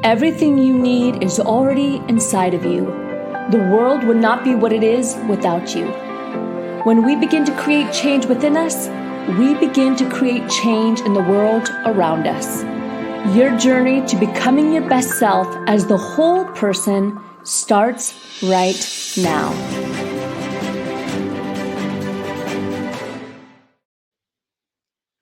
Everything you need is already inside of you. The world would not be what it is without you. When we begin to create change within us, we begin to create change in the world around us. Your journey to becoming your best self as the whole person starts right now.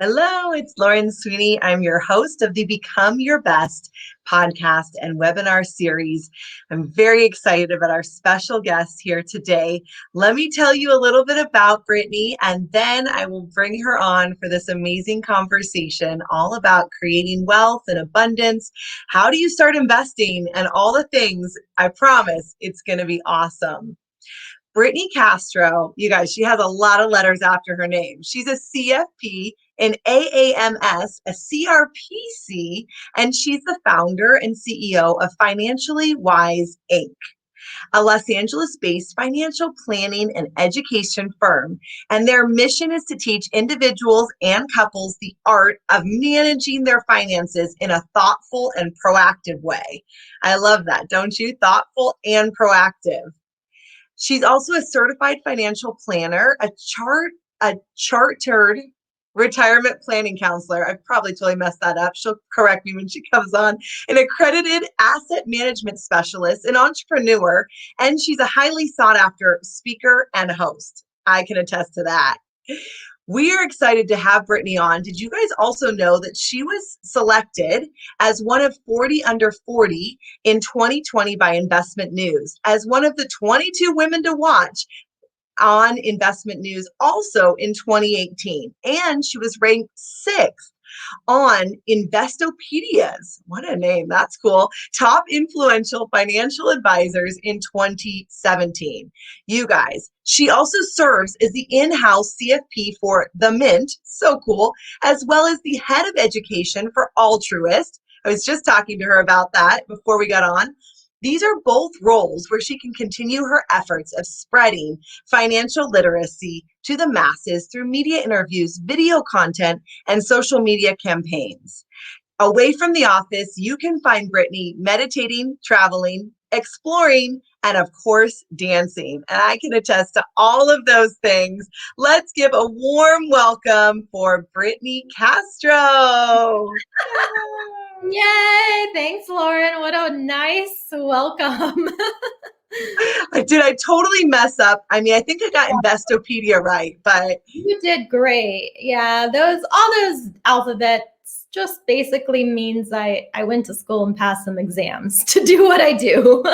Hello, it's Lauren Sweeney. I'm your host of the Become Your Best podcast and webinar series. I'm very excited about our special guest here today. Let me tell you a little bit about Brittney, and then I will bring her on for this amazing conversation all about creating wealth and abundance. How do you start investing and all the things? I promise it's going to be awesome. Brittney Castro, you guys, she has a lot of letters after her name. She's a CFP, an AAMS, a CRPC, and she's the founder and CEO of Financially Wise, Inc., a Los Angeles-based financial planning and education firm. And their mission is to teach individuals and couples the art of managing their finances in a thoughtful and proactive way. I love that, don't you? Thoughtful and proactive. She's also a certified financial planner, a chartered retirement planning counselor. I probably totally messed that up. She'll correct me when she comes on. An accredited asset management specialist, an entrepreneur, and she's a highly sought after speaker and host. I can attest to that. We are excited to have Brittney on. Did you guys also know that she was selected as one of 40 under 40 in 2020 by Investment News as one of the 22 women to watch on Investment News also in 2018? And she was ranked 6th on Investopedia's, what a name, that's cool, top influential financial advisors in 2017. You guys, she also serves as the in-house CFP for The Mint, so cool, as well as the head of education for Altruist. I was just talking to her about that before we got on. These are both roles where she can continue her efforts of spreading financial literacy to the masses through media interviews, video content, and social media campaigns. Away from the office, you can find Brittney meditating, traveling, exploring, and of course, dancing. And I can attest to all of those things. Let's give a warm welcome for Brittney Castro. Yay! Thanks, Lauren. What a nice welcome. Did I totally mess up? I mean, I think I got Investopedia right, but you did great. Yeah, all those alphabets just basically means I went to school and passed some exams to do what I do.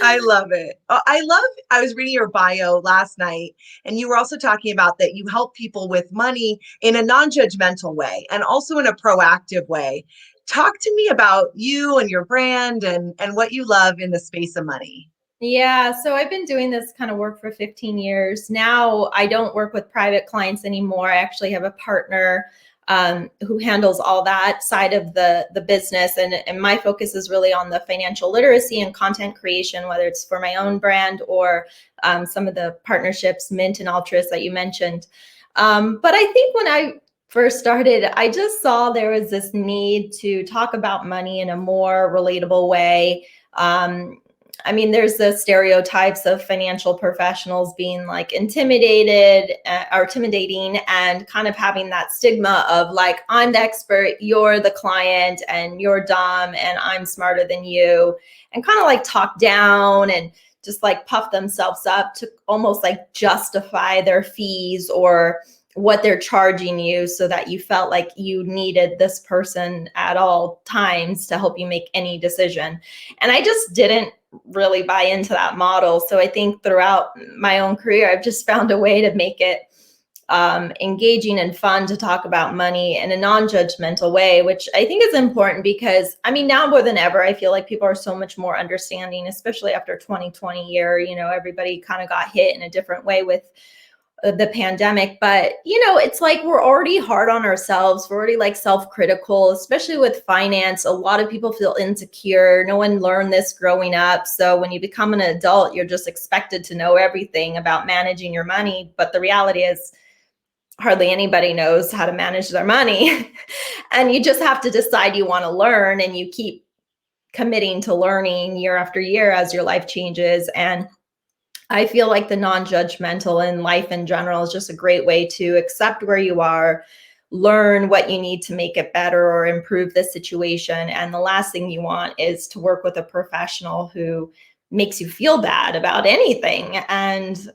I love it. I was reading your bio last night, and you were also talking about that you help people with money in a non-judgmental way and also in a proactive way. Talk to me about you and your brand and what you love in the space of money. Yeah, so I've been doing this kind of work for 15 years. Now I don't work with private clients anymore. I actually have a partner who handles all that side of the business. And my focus is really on the financial literacy and content creation, whether it's for my own brand or some of the partnerships, Mint and Altruist that you mentioned. But I think when I first started, I just saw there was this need to talk about money in a more relatable way. I mean, there's the stereotypes of financial professionals being like intimidating and kind of having that stigma of like, I'm the expert, you're the client, and you're dumb and I'm smarter than you, and kind of like talk down and just like puff themselves up to almost like justify their fees or what they're charging you so that you felt like you needed this person at all times to help you make any decision. And I just didn't really buy into that model. So I think throughout my own career, I've just found a way to make it engaging and fun to talk about money in a non-judgmental way, which I think is important because, I mean, now more than ever, I feel like people are so much more understanding, especially after 2020 year. You know, everybody kind of got hit in a different way with the pandemic, but you know, it's like we're already hard on ourselves. We're already like self-critical, especially with finance. A lot of people feel insecure. No one learned this growing up. So when you become an adult, you're just expected to know everything about managing your money. But the reality is hardly anybody knows how to manage their money. And you just have to decide you want to learn, and you keep committing to learning year after year as your life changes. And I feel like the non-judgmental in life in general is just a great way to accept where you are, learn what you need to make it better or improve the situation. And the last thing you want is to work with a professional who makes you feel bad about anything. And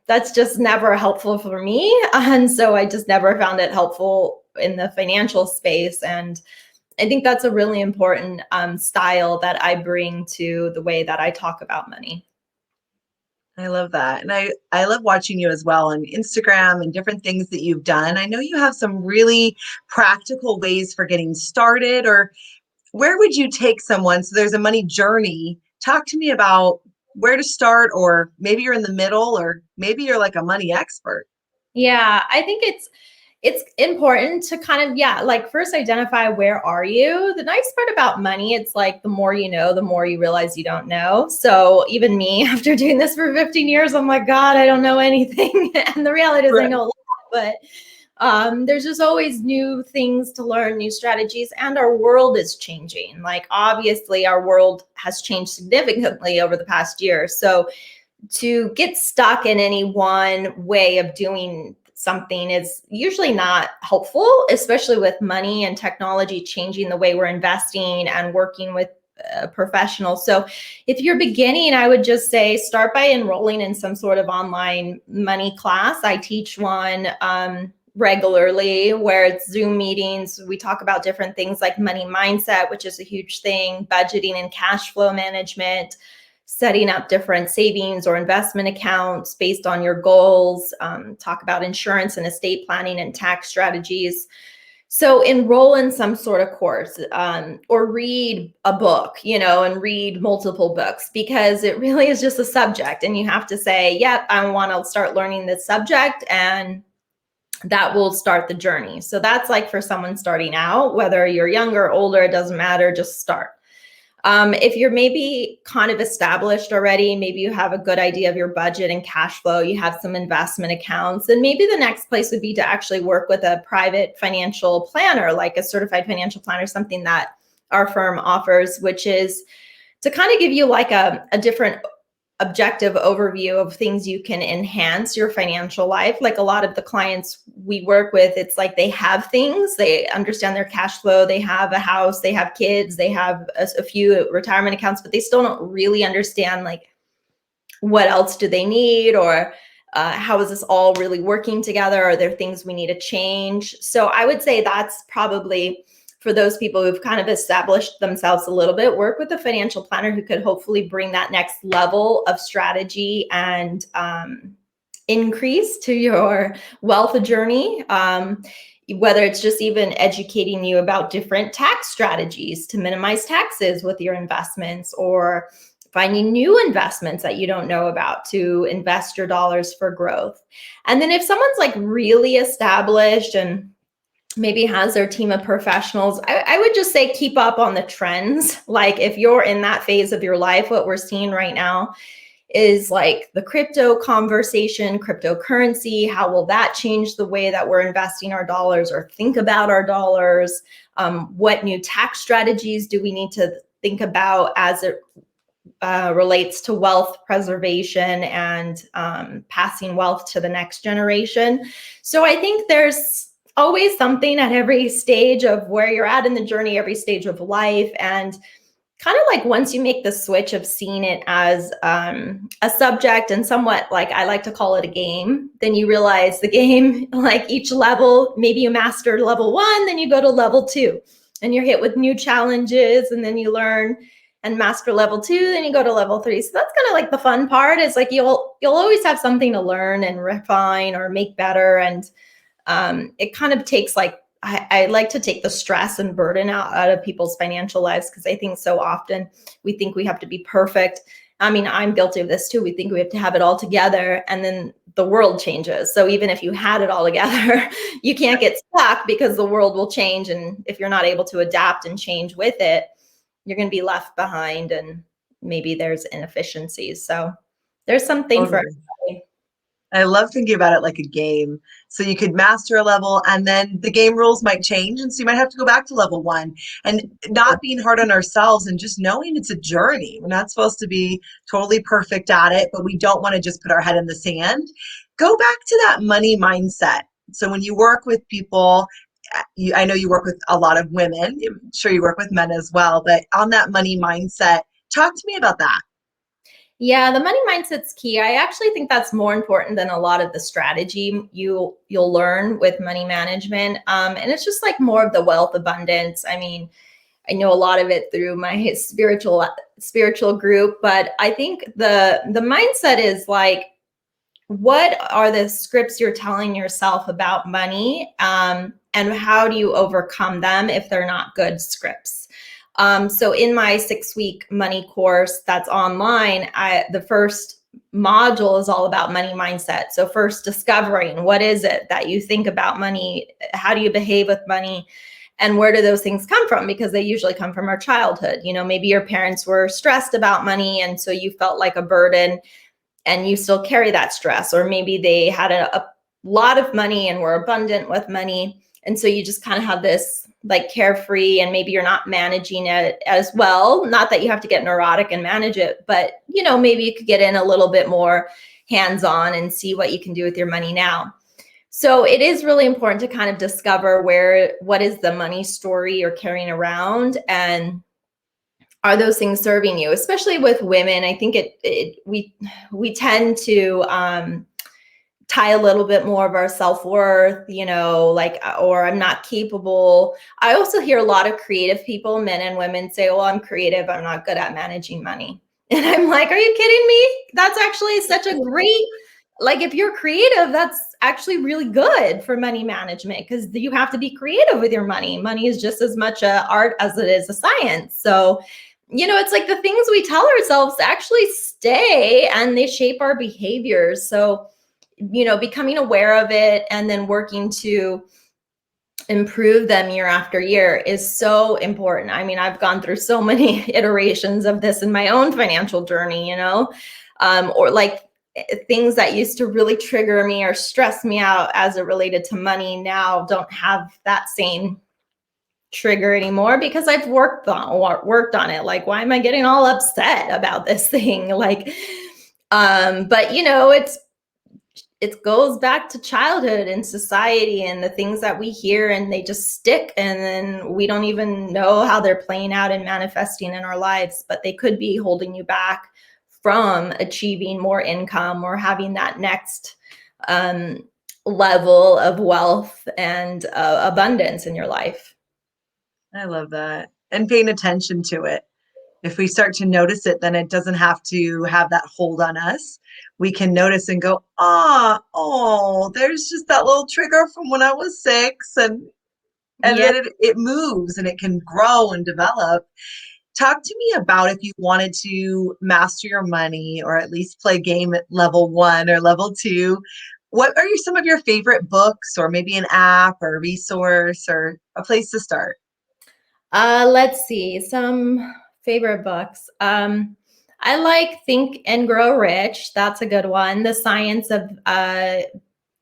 that's just never helpful for me. And so I just never found it helpful in the financial space. And I think that's a really important style that I bring to the way that I talk about money. I love that. And I love watching you as well on Instagram and different things that you've done. I know you have some really practical ways for getting started, or where would you take someone? So there's a money journey. Talk to me about where to start, or maybe you're in the middle, or maybe you're like a money expert. Yeah, I think it's important to kind of, like first identify where are you. The nice part about money, it's like the more you know, the more you realize you don't know. So even me, after doing this for 15 years, I'm like, God, I don't know anything. And the reality is I know a lot, but there's just always new things to learn, new strategies, and our world is changing. Like obviously our world has changed significantly over the past year. So to get stuck in any one way of doing something is usually not helpful, especially with money and technology changing the way we're investing and working with professionals. So if you're beginning, I would just say start by enrolling in some sort of online money class. I teach one regularly where it's Zoom meetings. We talk about different things like money mindset, which is a huge thing, budgeting and cash flow management, setting up different savings or investment accounts based on your goals, talk about insurance and estate planning and tax strategies. So enroll in some sort of course or read a book, and read multiple books, because it really is just a subject and you have to say, yep, I want to start learning this subject, and that will start the journey. So that's like for someone starting out, whether you're younger or older, it doesn't matter, just start. If you're maybe kind of established already, maybe you have a good idea of your budget and cash flow, you have some investment accounts, and maybe the next place would be to actually work with a private financial planner, like a certified financial planner, something that our firm offers, which is to kind of give you like a different objective overview of things you can enhance your financial life. Like a lot of the clients we work with, it's like they have things, they understand their cash flow, they have a house, they have kids, they have a few retirement accounts, but they still don't really understand like what else do they need, or how is this all really working together? Are there things we need to change? So I would say that's probably for those people who've kind of established themselves a little bit, work with a financial planner who could hopefully bring that next level of strategy and increase to your wealth journey. Whether it's just even educating you about different tax strategies to minimize taxes with your investments, or finding new investments that you don't know about to invest your dollars for growth. And then if someone's like really established and maybe has their team of professionals, I would just say keep up on the trends. Like if you're in that phase of your life, what we're seeing right now is like the crypto conversation, cryptocurrency. How will that change the way that we're investing our dollars or think about our dollars? What new tax strategies do we need to think about as it relates to wealth preservation and passing wealth to the next generation? So I think there's always something at every stage of where you're at in the journey, every stage of life. And kind of like once you make the switch of seeing it as a subject and somewhat like I like to call it a game, then you realize the game, like each level, maybe you master level 1, then you go to level 2 and you're hit with new challenges, and then you learn and master level 2, then you go to level 3. So that's kind of like the fun part, is like you'll always have something to learn and refine or make better. And it kind of takes like, I like to take the stress and burden out of people's financial lives, because I think so often we think we have to be perfect. I mean, I'm guilty of this too. We think we have to have it all together, and then the world changes. So even if you had it all together, you can't get stuck because the world will change. And if you're not able to adapt and change with it, you're going to be left behind, and maybe there's inefficiencies. So there's something for everybody. I love thinking about it like a game. So you could master a level and then the game rules might change. And so you might have to go back to level one, and not being hard on ourselves and just knowing it's a journey. We're not supposed to be totally perfect at it, but we don't want to just put our head in the sand. Go back to that money mindset. So when you work with people, I know you work with a lot of women. I'm sure you work with men as well, but on that money mindset, talk to me about that. Yeah, the money mindset's key. I actually think that's more important than a lot of the strategy you'll learn with money management. And it's just like more of the wealth abundance. I mean, I know a lot of it through my spiritual group, but I think the mindset is like, what are the scripts you're telling yourself about money, and how do you overcome them if they're not good scripts? So in my 6-week money course that's online, the first module is all about money mindset. So first, discovering what is it that you think about money, how do you behave with money, and where do those things come from? Because they usually come from our childhood. You know, maybe your parents were stressed about money, and so you felt like a burden, and you still carry that stress. Or maybe they had a lot of money and were abundant with money, and so you just kind of have this like carefree, and maybe you're not managing it as well. Not that you have to get neurotic and manage it, but you know, maybe you could get in a little bit more hands-on and see what you can do with your money now. So it is really important to kind of discover what is the money story you're carrying around, and are those things serving you? Especially with women, I think we tend to tie a little bit more of our self-worth, you know, like, or I'm not capable. I also hear a lot of creative people, men and women, say, well, I'm creative, I'm not good at managing money. And I'm like, are you kidding me? That's actually such a great, like, if you're creative, that's actually really good for money management, because you have to be creative with your money. Money is just as much a art as it is a science. So, you know, it's like the things we tell ourselves actually stay, and they shape our behaviors. So, you know, becoming aware of it and then working to improve them year after year is so important. I mean, I've gone through so many iterations of this in my own financial journey, you know, or like things that used to really trigger me or stress me out as it related to money now don't have that same trigger anymore, because I've worked on it. Like, why am I getting all upset about this thing? Like, but you know, it goes back to childhood and society and the things that we hear, and they just stick, and then we don't even know how they're playing out and manifesting in our lives, but they could be holding you back from achieving more income or having that next level of wealth and abundance in your life. I love that. And paying attention to it. If we start to notice it, then it doesn't have to have that hold on us. We can notice and go, oh, there's just that little trigger from when I was 6. And Yeah. then it moves and it can grow and develop. Talk to me about, if you wanted to master your money, or at least play game at level 1 or level 2, what are some of your favorite books, or maybe an app or a resource or a place to start? Let's see, some favorite books. I like Think and Grow Rich. That's a good one. The Science of, I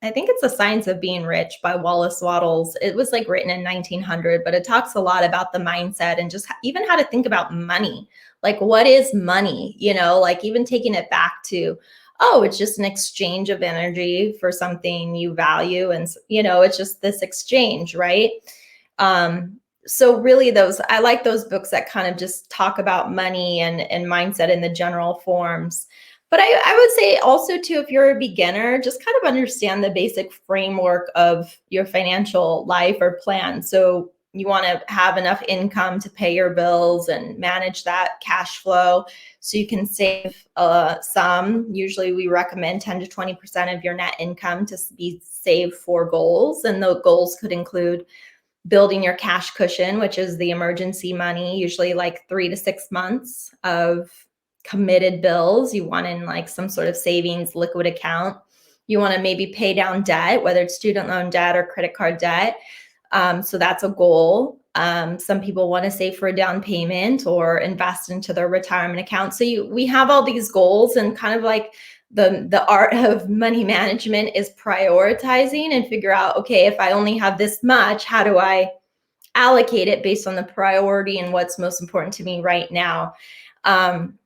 think it's The Science of Being Rich by Wallace Wattles. It was like written in 1900, but it talks a lot about the mindset and just even how to think about money. Like, what is money? You know, like even taking it back to, oh, it's just an exchange of energy for something you value. And, you know, it's just this exchange, right? So really I like those books that kind of just talk about money and mindset in the general forms. But I would say also too, if you're a beginner, just kind of understand the basic framework of your financial life or plan. So you want to have enough income to pay your bills and manage that cash flow so you can save some. Usually we recommend 10 to 20% of your net income to be saved for goals. And the goals could include building your cash cushion, which is the emergency money, usually like 3 to 6 months of committed bills you want in like some sort of savings liquid account. You want to maybe pay down debt, whether it's student loan debt or credit card debt. So that's a goal. Some people want to save for a down payment or invest into their retirement account. So we have all these goals, and kind of like the art of money management is prioritizing and figure out, okay, if I only have this much, how do I allocate it based on the priority and what's most important to me right now? And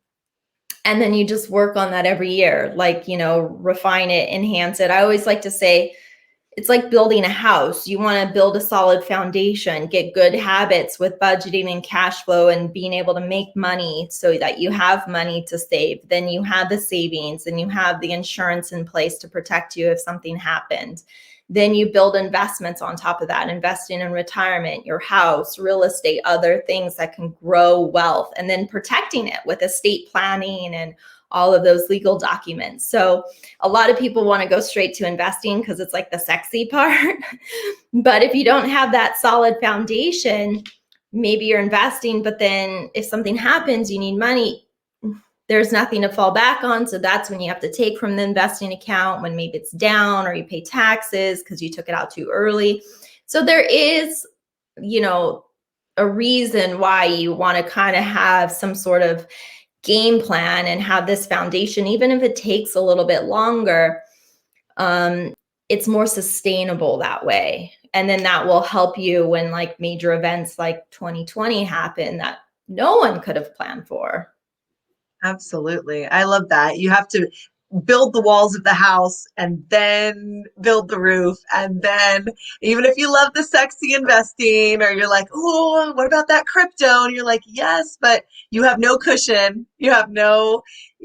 then you just work on that every year, like, refine it, enhance it. I always like to say, it's like building a house. You want to build a solid foundation, get good habits with budgeting and cash flow and being able to make money so that you have money to save. Then you have the savings and you have the insurance in place to protect you if something happened. Then you build investments on top of that, investing in retirement, your house, real estate, other things that can grow wealth, and then protecting it with estate planning and all of those legal documents. So a lot of people want to go straight to investing because it's like the sexy part. But if you don't have that solid foundation, maybe you're investing, but then if something happens, you need money, there's nothing to fall back on. So that's when you have to take from the investing account when maybe it's down, or you pay taxes because you took it out too early. So there is, a reason why you want to kind of have some sort of game plan and have this foundation, even if it takes a little bit longer. It's more sustainable that way. And then that will help you when like major events like 2020 happen that no one could have planned for. Absolutely. I love that. You have to build the walls of the house and then build the roof. And then even if you love the sexy investing, or you're like, oh, what about that crypto? And you're like, yes, but you have no cushion. You have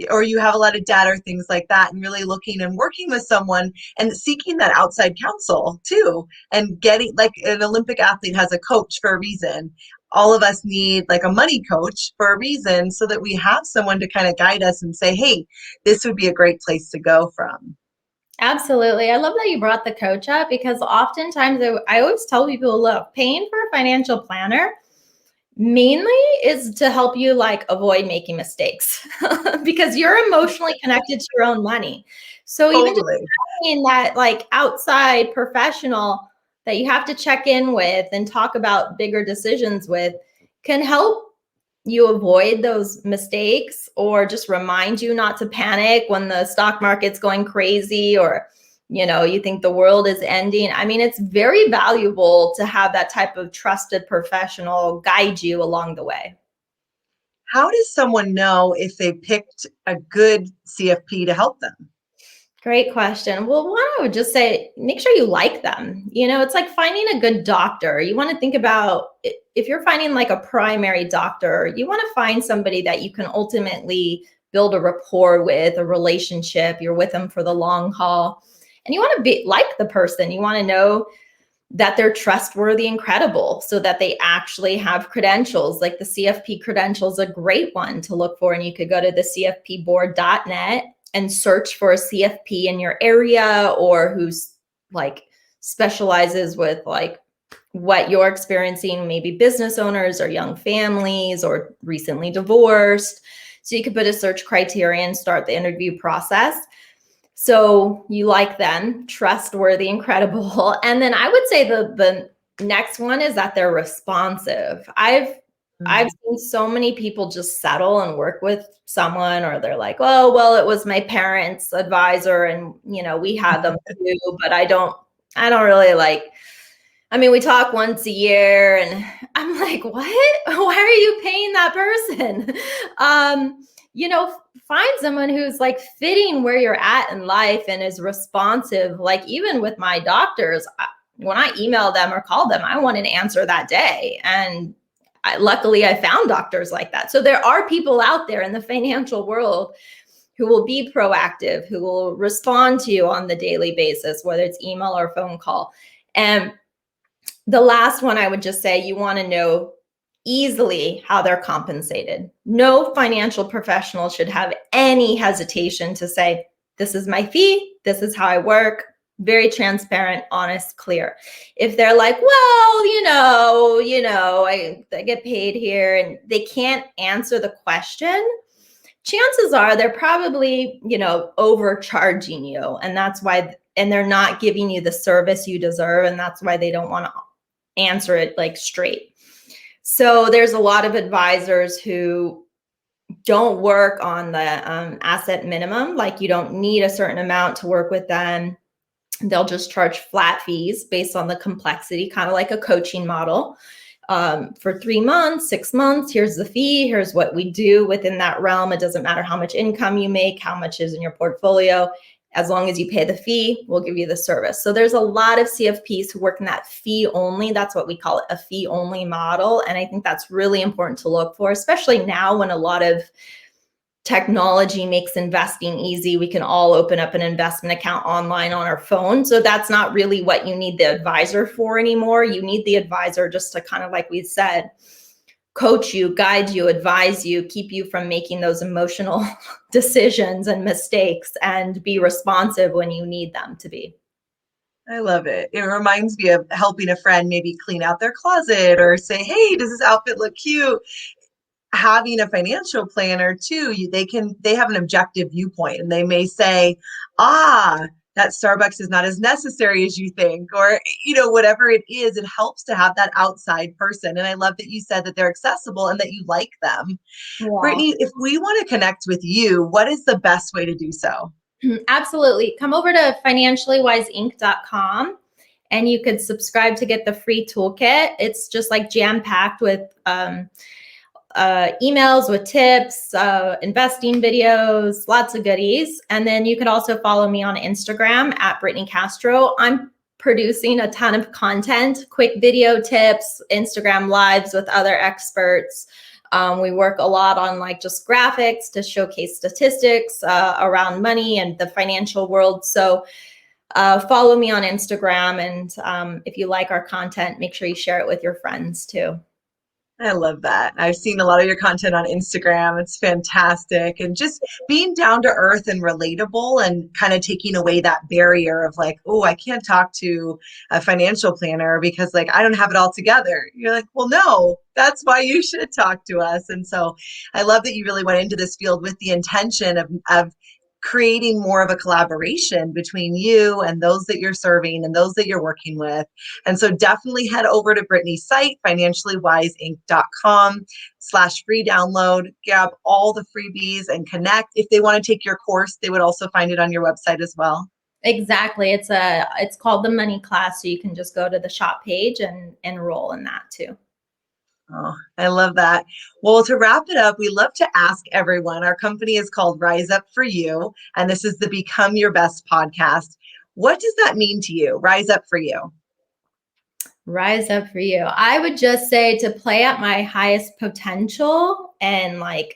or you have a lot of debt or things like that, and really looking and working with someone and seeking that outside counsel too, and getting, like, an Olympic athlete has a coach for a reason. All of us need like a money coach for a reason, so that we have someone to kind of guide us and say, hey, this would be a great place to go from. Absolutely. I love that you brought the coach up, because oftentimes I always tell people, look, paying for a financial planner mainly is to help you like avoid making mistakes because you're emotionally connected to your own money. So even just Totally. having that like outside professional that you have to check in with and talk about bigger decisions with can help you avoid those mistakes, or just remind you not to panic when the stock market's going crazy, or you think the world is ending. I mean, it's very valuable to have that type of trusted professional guide you along the way. How does someone know if they picked a good CFP to help them? Great question. Well, one, I would just say, make sure you like them. It's like finding a good doctor. You want to think about, if you're finding like a primary doctor, you want to find somebody that you can ultimately build a rapport with, a relationship. You're with them for the long haul. And you want to be like the person. You want to know that they're trustworthy and credible, so that they actually have credentials. Like the CFP credential is a great one to look for. And you could go to the cfpboard.net and search for a CFP in your area, or who's like specializes with like what you're experiencing, maybe business owners or young families or recently divorced. So you could put a search criteria and start the interview process. So you like them, trustworthy and credible. And then I would say the next one is that they're responsive. I've seen so many people just settle and work with someone, or they're like, oh, well, it was my parents' advisor and, we had them too, but I don't really like, we talk once a year, and I'm like, what? Why are you paying that person? Find someone who's like fitting where you're at in life and is responsive. Like even with my doctors, when I email them or call them, I want an answer that day. And luckily I found doctors like that. So there are people out there in the financial world who will be proactive, who will respond to you on the daily basis, whether it's email or phone call. And the last one, I would just say, you want to know easily how they're compensated. No financial professional should have any hesitation to say, this is my fee, this is how I work. Very transparent, honest, clear. If they're like, well, I get paid here, and they can't answer the question, chances are they're probably, overcharging you. And that's why, and they're not giving you the service you deserve. And that's why they don't want to answer it like straight. So there's a lot of advisors who don't work on the asset minimum. Like you don't need a certain amount to work with them. They'll just charge flat fees based on the complexity, kind of like a coaching model. For 3 months, 6 months, here's the fee, here's what we do within that realm. It doesn't matter how much income you make, how much is in your portfolio. As long as you pay the fee, we'll give you the service. So there's a lot of CFPs who work in that fee only. That's what we call it, a fee only model. And I think that's really important to look for, especially now when a lot of technology makes investing easy. We can all open up an investment account online on our phone. So that's not really what you need the advisor for anymore. You need the advisor just to kind of, like we said, coach you, guide you, advise you, keep you from making those emotional decisions and mistakes, and be responsive when you need them to be. I love it. It reminds me of helping a friend maybe clean out their closet or say, hey, does this outfit look cute? Having a financial planner too, they have an objective viewpoint, and they may say, that Starbucks is not as necessary as you think, or whatever it is. It helps to have that outside person. And I love that you said that they're accessible and that you like them. Yeah. Brittney, if we want to connect with you, what is the best way to do so? Absolutely. Come over to financiallywiseinc.com and you could subscribe to get the free toolkit. It's just like jam-packed with emails with tips, investing videos, lots of goodies. And then you could also follow me on Instagram at Brittney Castro. I'm producing a ton of content, quick video tips, Instagram lives with other experts. We work a lot on like just graphics to showcase statistics around money and the financial world. So follow me on Instagram. And if you like our content, make sure you share it with your friends too. I love that. I've seen a lot of your content on Instagram. It's fantastic. And just being down to earth and relatable, and kind of taking away that barrier of like, oh, I can't talk to a financial planner because like I don't have it all together. You're like, well, no, that's why you should talk to us. And so I love that you really went into this field with the intention of creating more of a collaboration between you and those that you're serving and those that you're working with. And so definitely head over to Brittney's site, financiallywiseinc.com/free download, grab all the freebies and connect. If they want to take your course, they would also find it on your website as well. Exactly. It's called the Money Class. So you can just go to the shop page and enroll in that too. Oh, I love that. Well, to wrap it up, we love to ask everyone. Our company is called Rise Up for You, and this is the Become Your Best podcast. What does that mean to you? Rise up for you. Rise up for you. I would just say to play at my highest potential and like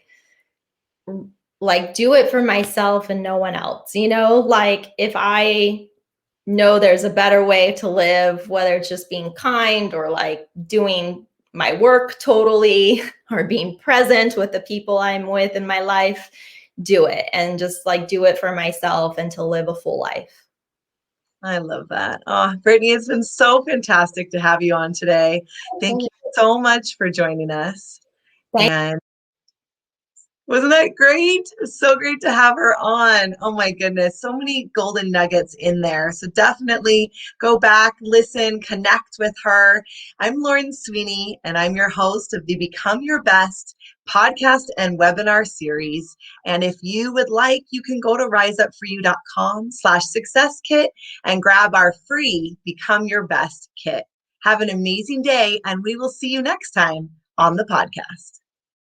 do it for myself and no one else. Like if I know there's a better way to live, whether it's just being kind or like doing my work totally or being present with the people I'm with in my life, do it, and just like do it for myself and to live a full life. I love that. Oh, Brittney, it's been so fantastic to have you on today. Thank you so much for joining us. And wasn't that great? So great to have her on. Oh my goodness. So many golden nuggets in there. So definitely go back, listen, connect with her. I'm Lauren Sweeney, and I'm your host of the Become Your Best podcast and webinar series. And if you would like, you can go to riseupforyou.com/success kit and grab our free Become Your Best kit. Have an amazing day, and we will see you next time on the podcast.